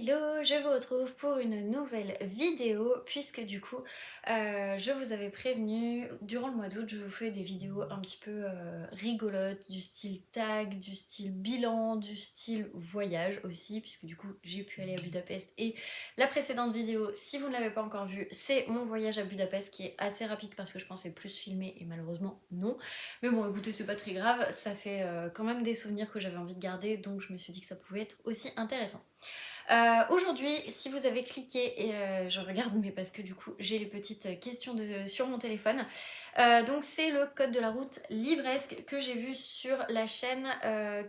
Hello, je vous retrouve pour une nouvelle vidéo puisque du coup je vous avais prévenu durant le mois d'août je vous fais des vidéos un petit peu rigolotes du style tag, du style bilan, du style voyage aussi puisque du coup j'ai pu aller à Budapest et la précédente vidéo si vous ne l'avez pas encore vue c'est mon voyage à Budapest qui est assez rapide parce que je pensais plus filmer et malheureusement non, mais bon écoutez c'est pas très grave, ça fait quand même des souvenirs que j'avais envie de garder donc je me suis dit que ça pouvait être aussi intéressant. Aujourd'hui, si vous avez cliqué, et je regarde mais parce que du coup j'ai les petites questions sur mon téléphone, donc c'est le code de la route livresque que j'ai vu sur la chaîne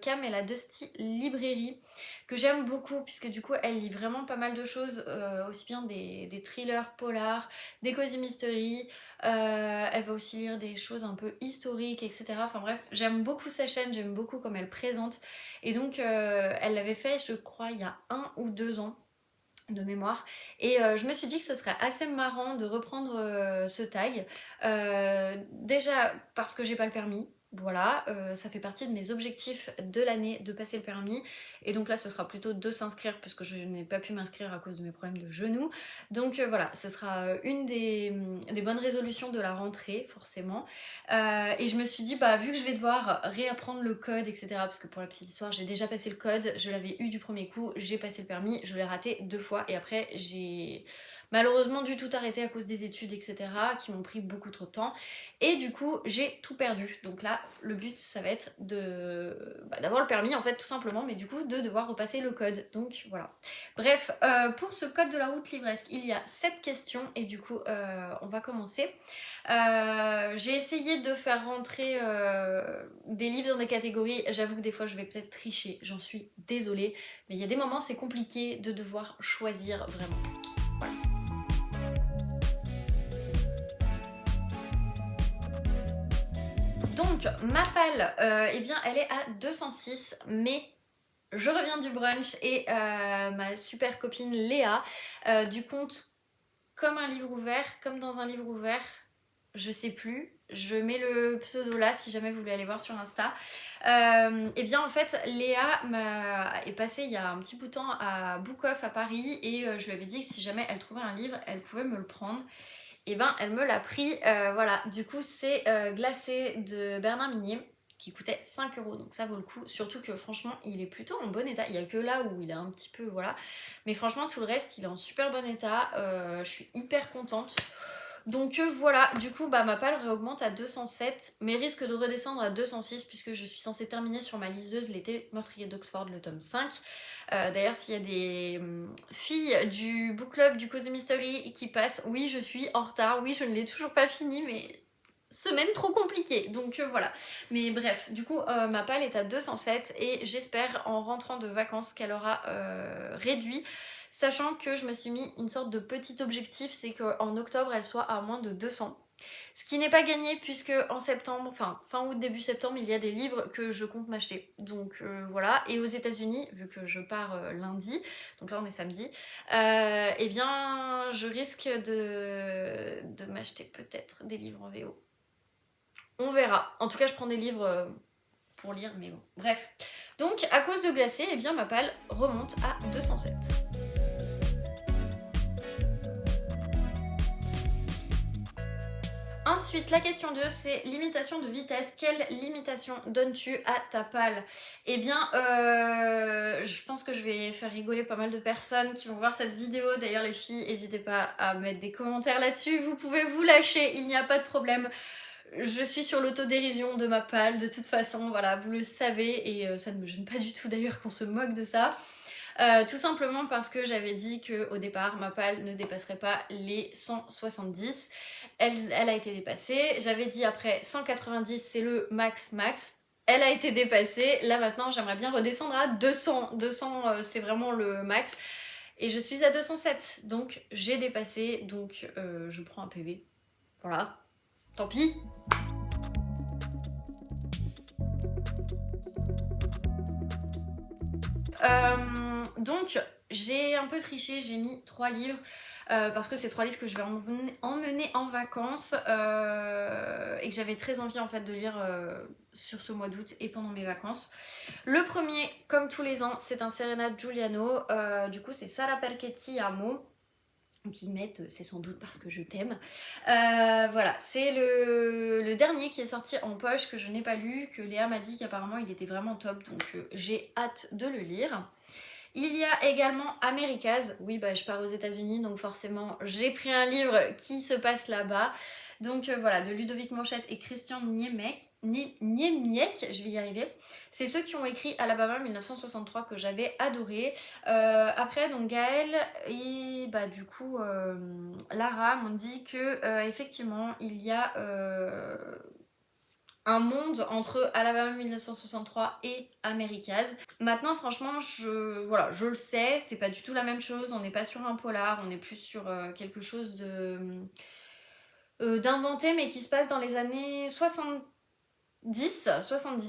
Cam et la Dusty Librairie, que j'aime beaucoup puisque du coup elle lit vraiment pas mal de choses, aussi bien des thrillers polars, des cozy mystery, elle va aussi lire des choses un peu historiques, etc. Enfin bref, j'aime beaucoup sa chaîne, j'aime beaucoup comme elle présente. Et donc elle l'avait fait je crois il y a 1 ou 2 ans de mémoire et je me suis dit que ce serait assez marrant de reprendre ce tag, déjà parce que j'ai pas le permis. Voilà, ça fait partie de mes objectifs de l'année de passer le permis et donc là ce sera plutôt de s'inscrire puisque je n'ai pas pu m'inscrire à cause de mes problèmes de genoux, donc voilà, ce sera une des bonnes résolutions de la rentrée forcément. Et je me suis dit bah vu que je vais devoir réapprendre le code etc, parce que pour la petite histoire j'ai déjà passé le code, je l'avais eu du premier coup, j'ai passé le permis, je l'ai raté 2 fois et après j'ai malheureusement dû tout arrêter à cause des études etc qui m'ont pris beaucoup trop de temps et du coup j'ai tout perdu. Donc là le but ça va être d'avoir le permis en fait tout simplement, mais du coup de devoir repasser le code, donc voilà. Bref, pour ce code de la route livresque il y a 7 questions et du coup on va commencer. J'ai essayé de faire rentrer des livres dans des catégories, j'avoue que des fois je vais peut-être tricher, j'en suis désolée, mais il y a des moments c'est compliqué de devoir choisir vraiment. Voilà. Donc ma palle, eh bien elle est à 206, mais je reviens du brunch et ma super copine Léa du compte Comme un livre ouvert, comme dans un livre ouvert, je sais plus, je mets le pseudo là si jamais vous voulez aller voir sur Insta. Et bien en fait Léa est passée il y a un petit bout de temps à Book Off à Paris et je lui avais dit que si jamais elle trouvait un livre elle pouvait me le prendre. Et ben elle me l'a pris, voilà, du coup c'est Glacé de Bernard Minier qui coûtait 5 €, donc ça vaut le coup, surtout que franchement il est plutôt en bon état, il y a que là où il est un petit peu, voilà, mais franchement tout le reste il est en super bon état, je suis hyper contente. Donc voilà, du coup bah, ma palle réaugmente à 207, mais risque de redescendre à 206 puisque je suis censée terminer sur ma liseuse L'été meurtrier d'Oxford, le tome 5. D'ailleurs s'il y a des filles du book club du Cozy Mystery qui passent, oui je suis en retard, oui je ne l'ai toujours pas fini, mais semaine trop compliquée, donc voilà. Mais bref, du coup ma palle est à 207 et j'espère en rentrant de vacances qu'elle aura réduit, sachant que je me suis mis une sorte de petit objectif, c'est qu'en octobre elle soit à moins de 200. Ce qui n'est pas gagné puisque en septembre, enfin fin août, début septembre, il y a des livres que je compte m'acheter. Donc voilà, et aux États-Unis, vu que je pars lundi, donc là on est samedi, eh bien je risque de m'acheter peut-être des livres en VO. On verra. En tout cas, je prends des livres pour lire, mais bon, bref. Donc, à cause de Glacé, eh bien ma palle remonte à 207. Ensuite, la question 2, c'est limitation de vitesse. Quelle limitation donnes-tu à ta palle? Eh bien, je pense que je vais faire rigoler pas mal de personnes qui vont voir cette vidéo. D'ailleurs, les filles, n'hésitez pas à mettre des commentaires là-dessus. Vous pouvez vous lâcher, il n'y a pas de problème. Je suis sur l'autodérision de ma palle, de toute façon, voilà, vous le savez, et ça ne me gêne pas du tout d'ailleurs qu'on se moque de ça. Tout simplement parce que j'avais dit qu'au départ, ma palle ne dépasserait pas les 170. Elle a été dépassée. J'avais dit après 190, c'est le max max. Elle a été dépassée. Là maintenant, j'aimerais bien redescendre à 200. 200, c'est vraiment le max. Et je suis à 207, donc j'ai dépassé, donc je prends un PV. Voilà. Tant pis. Donc j'ai un peu triché, j'ai mis 3 livres. Parce que c'est 3 livres que je vais emmener en vacances et que j'avais très envie en fait de lire sur ce mois d'août et pendant mes vacances. Le premier, comme tous les ans, c'est un Serena Giuliano, du coup c'est Sara perché ti amo. Donc ils mettent c'est sans doute parce que je t'aime. Voilà, c'est le dernier qui est sorti en poche que je n'ai pas lu, que Léa m'a dit qu'apparemment il était vraiment top, donc j'ai hâte de le lire. Il y a également Americas. Oui, bah je pars aux États-Unis, donc forcément j'ai pris un livre qui se passe là-bas. Donc voilà, de Ludovic Manchette et Christian Niemiec, je vais y arriver. C'est ceux qui ont écrit Alabama 1963 que j'avais adoré. Après, donc Gaël et bah du coup Lara m'ont dit que effectivement il y a un monde entre Alabama 1963 et Americas. Maintenant, franchement, voilà, je le sais, c'est pas du tout la même chose. On n'est pas sur un polar, on est plus sur quelque chose d'inventé, mais qui se passe dans les années 70,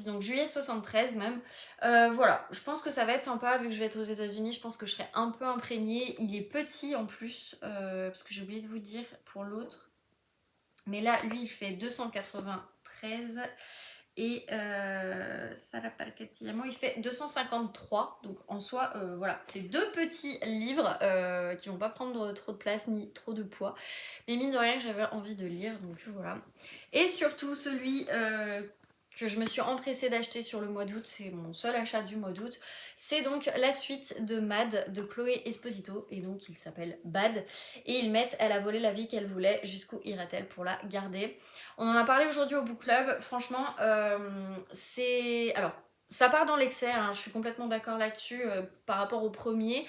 donc juillet 73 même. Voilà, je pense que ça va être sympa vu que je vais être aux États-Unis. Je pense que je serai un peu imprégnée. Il est petit en plus, parce que j'ai oublié de vous dire pour l'autre. Mais là, lui, il fait 293. Et Sara Palcatillamo, il fait 253. Donc en soi, voilà, c'est 2 petits livres qui vont pas prendre trop de place ni trop de poids. Mais mine de rien que j'avais envie de lire, donc voilà. Et surtout celui que je me suis empressée d'acheter sur le mois d'août, c'est mon seul achat du mois d'août. C'est donc la suite de Mad de Chloé Esposito, et donc il s'appelle Bad. Et ils mettent Elle a volé la vie qu'elle voulait, jusqu'où ira-t-elle pour la garder. On en a parlé aujourd'hui au book club, franchement, c'est... Alors, ça part dans l'excès, hein, je suis complètement d'accord là-dessus par rapport au premier.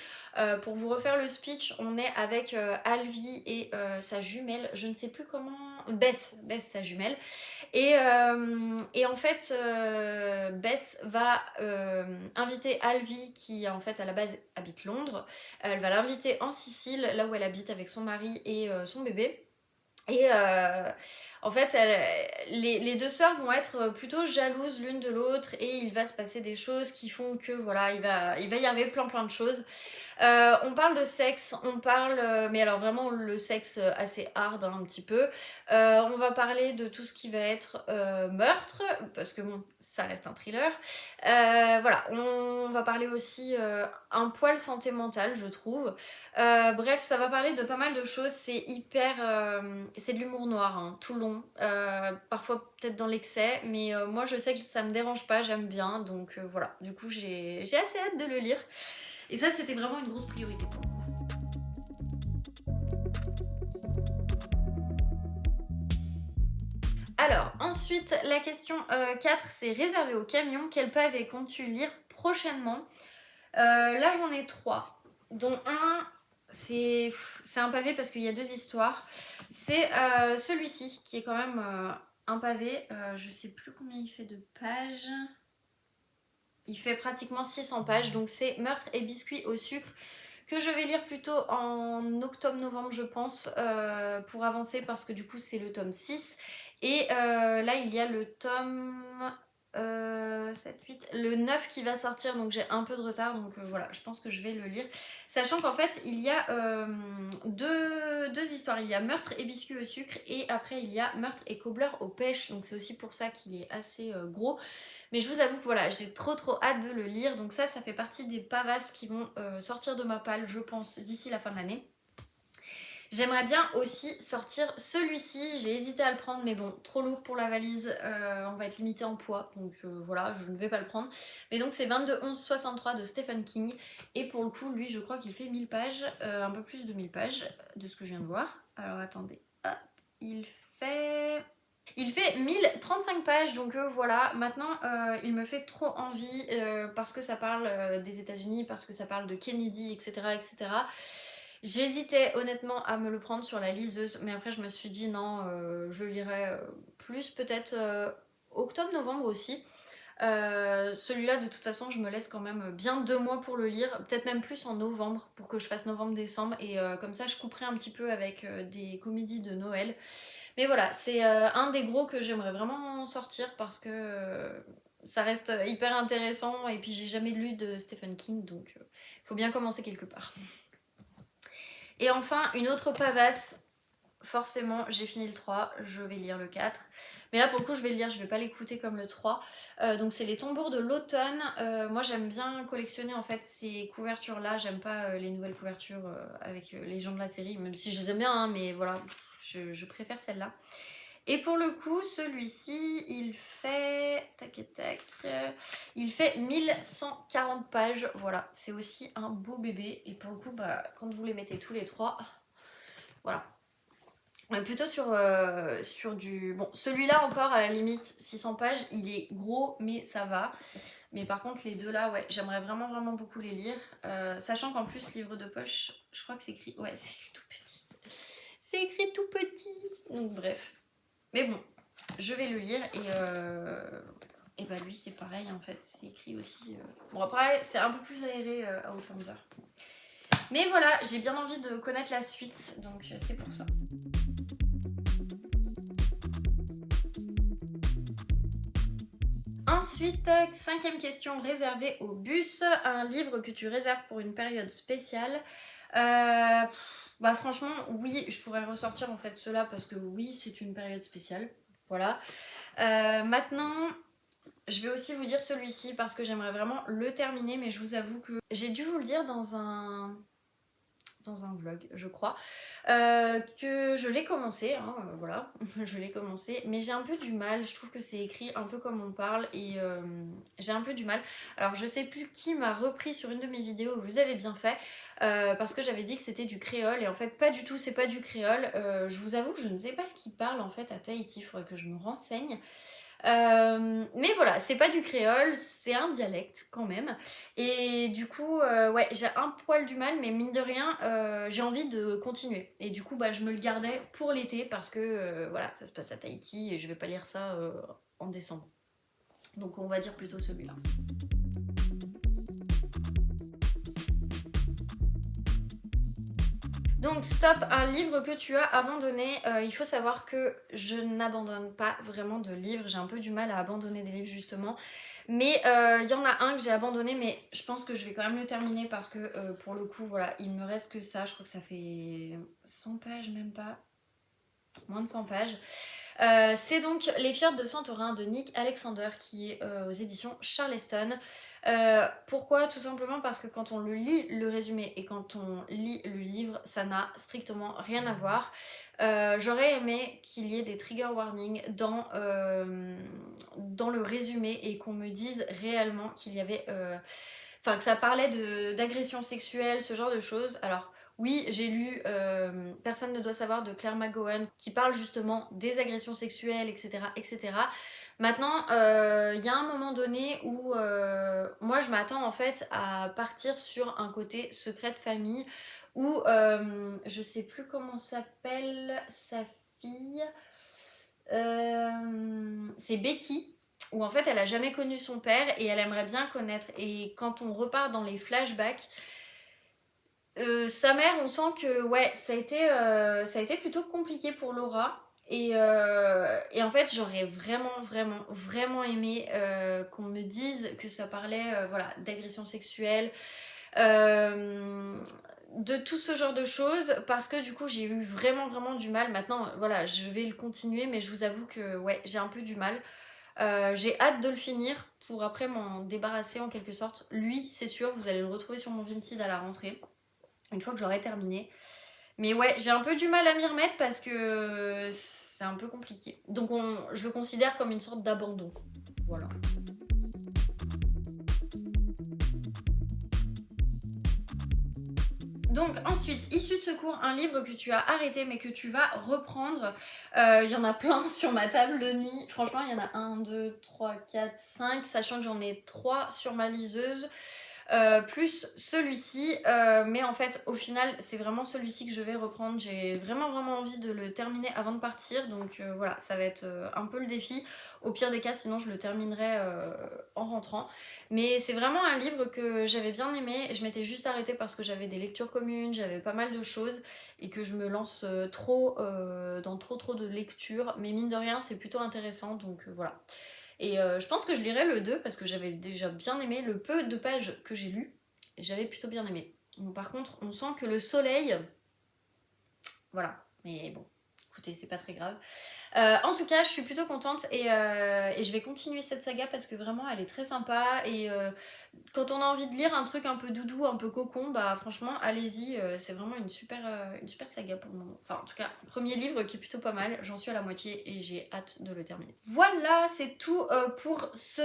Pour vous refaire le speech, on est avec Alvi et sa jumelle, je ne sais plus comment... Beth sa jumelle. Et en fait, Beth va inviter Alvi, qui en fait à la base habite Londres. Elle va l'inviter en Sicile, là où elle habite avec son mari et son bébé. Et en fait, les 2 sœurs vont être plutôt jalouses l'une de l'autre et il va se passer des choses qui font que voilà, il va y arriver plein de choses. On parle de sexe, on parle, mais alors vraiment le sexe assez hard hein, un petit peu. On va parler de tout ce qui va être meurtre, parce que bon, ça reste un thriller. Voilà, on va parler aussi un poil santé mentale, je trouve. Bref, ça va parler de pas mal de choses. C'est hyper, c'est de l'humour noir, hein, tout long. Parfois peut-être dans l'excès, mais moi je sais que ça me dérange pas, j'aime bien. Donc voilà, du coup j'ai assez hâte de le lire. Et ça, c'était vraiment une grosse priorité pour moi. Alors, ensuite, la question 4, c'est réservé au camion. Quel pavé comptes-tu lire prochainement? Là, j'en ai 3, dont un, c'est un pavé parce qu'il y a 2 histoires. C'est celui-ci, qui est quand même un pavé. Je sais plus combien il fait de pages. Il fait pratiquement 600 pages, donc c'est Meurtre et biscuits au sucre, que je vais lire plutôt en octobre-novembre je pense, pour avancer parce que du coup c'est le tome 6. Et là il y a le tome 7, 8, le 9 qui va sortir, donc j'ai un peu de retard, donc voilà, je pense que je vais le lire. Sachant qu'en fait il y a deux histoires, il y a Meurtre et biscuits au sucre et après il y a Meurtre et cobbler aux pêches, donc c'est aussi pour ça qu'il est assez gros. Mais je vous avoue que voilà, j'ai trop hâte de le lire. Donc ça fait partie des pavasses qui vont sortir de ma palle, je pense, d'ici la fin de l'année. J'aimerais bien aussi sortir celui-ci. J'ai hésité à le prendre, mais bon, trop lourd pour la valise. On va être limité en poids, donc voilà, je ne vais pas le prendre. Mais donc c'est 22-11-63 de Stephen King. Et pour le coup, lui, je crois qu'il fait 1000 pages, un peu plus de 1000 pages, de ce que je viens de voir. Alors attendez, hop, il fait 1035 pages, donc voilà, maintenant il me fait trop envie parce que ça parle des États-Unis, parce que ça parle de Kennedy, etc. etc. J'hésitais honnêtement à me le prendre sur la liseuse, mais après je me suis dit non, je lirai plus peut-être octobre-novembre aussi. Celui-là de toute façon je me laisse quand même bien 2 mois pour le lire, peut-être même plus en novembre pour que je fasse novembre-décembre et comme ça je couperai un petit peu avec des comédies de Noël. Mais voilà, c'est un des gros que j'aimerais vraiment sortir parce que ça reste hyper intéressant et puis j'ai jamais lu de Stephen King donc faut bien commencer quelque part. Et enfin une autre pavasse, forcément j'ai fini le 3, je vais lire le 4. Mais là pour le coup je vais le lire, je vais pas l'écouter comme le 3. Donc c'est Les Tombeaux de l'automne. Moi j'aime bien collectionner en fait ces couvertures là, j'aime pas les nouvelles couvertures avec les gens de la série, même si je les aime bien hein, mais voilà, je préfère celle-là. Et pour le coup, celui-ci, il fait... Tac et tac... il fait 1140 pages. Voilà, c'est aussi un beau bébé. Et pour le coup, bah, quand vous les mettez tous les trois, voilà. On est plutôt sur du... Bon, celui-là encore, à la limite, 600 pages, il est gros, mais ça va. Mais par contre, les deux là, ouais, j'aimerais vraiment, vraiment beaucoup les lire. Sachant qu'en plus, livre de poche, je crois que c'est écrit... Ouais, c'est écrit tout petit. C'est écrit tout petit. Donc bref. Mais bon, je vais le lire et bah lui c'est pareil en fait, c'est écrit aussi. Bon après c'est un peu plus aéré à Outlander. Mais voilà, j'ai bien envie de connaître la suite, donc c'est pour ça. Ensuite, cinquième question réservée au bus. Un livre que tu réserves pour une période spéciale. Bah franchement, oui, je pourrais ressortir en fait cela parce que oui, c'est une période spéciale. Voilà. Maintenant, je vais aussi vous dire celui-ci parce que j'aimerais vraiment le terminer, mais je vous avoue que j'ai dû vous le dire dans un vlog, je crois, que je l'ai commencé, hein, voilà, je l'ai commencé, mais j'ai un peu du mal, je trouve que c'est écrit un peu comme on parle et j'ai un peu du mal. Alors je sais plus qui m'a repris sur une de mes vidéos, vous avez bien fait, parce que j'avais dit que c'était du créole et en fait pas du tout, c'est pas du créole. Je vous avoue que je ne sais pas ce qu'il parle en fait à Tahiti, il faudrait que je me renseigne. Mais voilà, c'est pas du créole, c'est un dialecte quand même. Et du coup, ouais, j'ai un poil du mal, mais mine de rien, j'ai envie de continuer. Et du coup, bah, je me le gardais pour l'été parce que voilà, ça se passe à Tahiti et je vais pas lire ça en décembre. Donc on va dire plutôt celui-là. Donc stop, un livre que tu as abandonné. Il faut savoir que je n'abandonne pas vraiment de livres, j'ai un peu du mal à abandonner des livres justement. Mais il y en a un que j'ai abandonné, mais je pense que je vais quand même le terminer parce que pour le coup, voilà, il me reste que ça. Je crois que ça fait 100 pages, même pas, moins de 100 pages. C'est donc Les Fjords de Santorin de Nick Alexander qui est aux éditions Charleston. Pourquoi? Tout simplement parce que quand on le lit le résumé et quand on lit le livre, ça n'a strictement rien à voir. J'aurais aimé qu'il y ait des trigger warnings dans le résumé et qu'on me dise réellement qu'il y avait... Enfin, que ça parlait d'agression sexuelle, ce genre de choses. Alors, oui, j'ai lu Personne ne doit savoir de Claire McGowan qui parle justement des agressions sexuelles, etc. etc. Maintenant, il y a un moment donné où moi je m'attends en fait à partir sur un côté secret de famille où je sais plus comment s'appelle sa fille. C'est Becky où en fait elle a jamais connu son père et elle aimerait bien connaître. Et quand on repart dans les flashbacks, sa mère, on sent que ouais, ça a été plutôt compliqué pour Laura. Et en fait, j'aurais vraiment, vraiment, vraiment aimé qu'on me dise que ça parlait voilà, d'agression sexuelle, euh, de tout ce genre de choses, parce que du coup, j'ai eu vraiment, vraiment du mal. Maintenant, voilà, je vais le continuer, mais je vous avoue que ouais, j'ai un peu du mal. J'ai hâte de le finir pour après m'en débarrasser en quelque sorte. Lui, c'est sûr, vous allez le retrouver sur mon Vinted à la rentrée une fois que j'aurai terminé. Mais ouais, j'ai un peu du mal à m'y remettre parce que c'est un peu compliqué. Donc je le considère comme une sorte d'abandon. Voilà. Donc ensuite, Issue de secours, un livre que tu as arrêté mais que tu vas reprendre. Il y en a plein sur ma table de nuit. Franchement, il y en a 1, 2, 3, 4, 5, sachant que j'en ai 3 sur ma liseuse. Plus celui-ci, mais en fait au final c'est vraiment celui-ci que je vais reprendre. J'ai vraiment vraiment envie de le terminer avant de partir, donc voilà, ça va être un peu le défi. Au pire des cas, sinon je le terminerai en rentrant. Mais c'est vraiment un livre que j'avais bien aimé. Je m'étais juste arrêtée parce que j'avais des lectures communes, j'avais pas mal de choses et que je me lance trop dans trop de lectures. Mais mine de rien, c'est plutôt intéressant, donc voilà. Et je pense que je lirai le 2 parce que j'avais déjà bien aimé le peu de pages que j'ai lu. J'avais plutôt bien aimé. Bon, par contre, on sent que le soleil... Voilà, mais bon, écoutez, c'est pas très grave. En tout cas, je suis plutôt contente et je vais continuer cette saga parce que vraiment, elle est très sympa. Et quand on a envie de lire un truc un peu doudou, un peu cocon, bah franchement, allez-y. C'est vraiment une super saga pour le moment. Enfin, en tout cas, premier livre qui est plutôt pas mal. J'en suis à la moitié et j'ai hâte de le terminer. Voilà, c'est tout pour ce...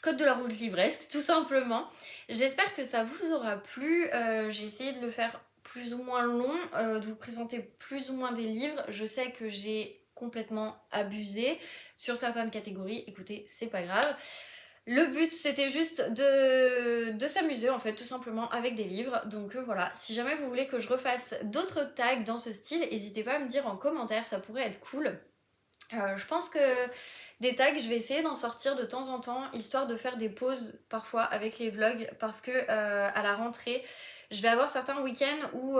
Code de la route livresque, tout simplement. J'espère que ça vous aura plu. J'ai essayé de le faire plus ou moins long, de vous présenter plus ou moins des livres. Je sais que j'ai complètement abusé sur certaines catégories. Écoutez, c'est pas grave. Le but, c'était juste de s'amuser, en fait, tout simplement, avec des livres. Donc voilà, si jamais vous voulez que je refasse d'autres tags dans ce style, n'hésitez pas à me dire en commentaire, ça pourrait être cool. Je pense que des tags, je vais essayer d'en sortir de temps en temps, histoire de faire des pauses parfois avec les vlogs, parce que à la rentrée, je vais avoir certains week-ends où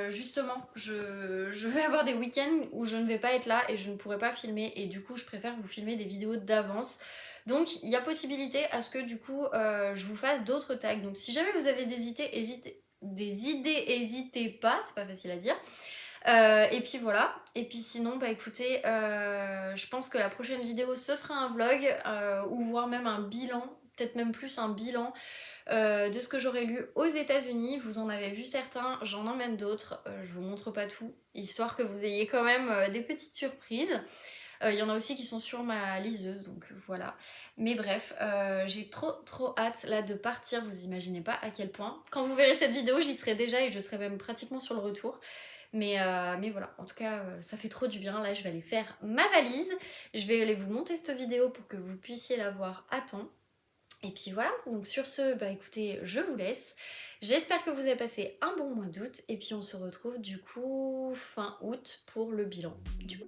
justement, je vais avoir des week-ends où je ne vais pas être là et je ne pourrai pas filmer, et du coup, je préfère vous filmer des vidéos d'avance. Donc, il y a possibilité à ce que du coup, je vous fasse d'autres tags. Donc, si jamais vous avez des idées, n'hésitez pas, c'est pas facile à dire. Et puis voilà, et puis sinon bah écoutez, je pense que la prochaine vidéo ce sera un vlog ou voire même un bilan, peut-être même plus un bilan de ce que j'aurais lu aux États-Unis. Vous en avez vu certains, j'en emmène d'autres, je vous montre pas tout, histoire que vous ayez quand même des petites surprises. Il y en a aussi qui sont sur ma liseuse, donc voilà. Mais bref, j'ai trop hâte là de partir, vous imaginez pas à quel point. Quand vous verrez cette vidéo, j'y serai déjà et je serai même pratiquement sur le retour. Mais voilà, en tout cas, ça fait trop du bien. Là, je vais aller faire ma valise. Je vais aller vous monter cette vidéo pour que vous puissiez la voir à temps. Et puis voilà, donc sur ce, bah écoutez, je vous laisse. J'espère que vous avez passé un bon mois d'août. Et puis on se retrouve du coup fin août pour le bilan du mois.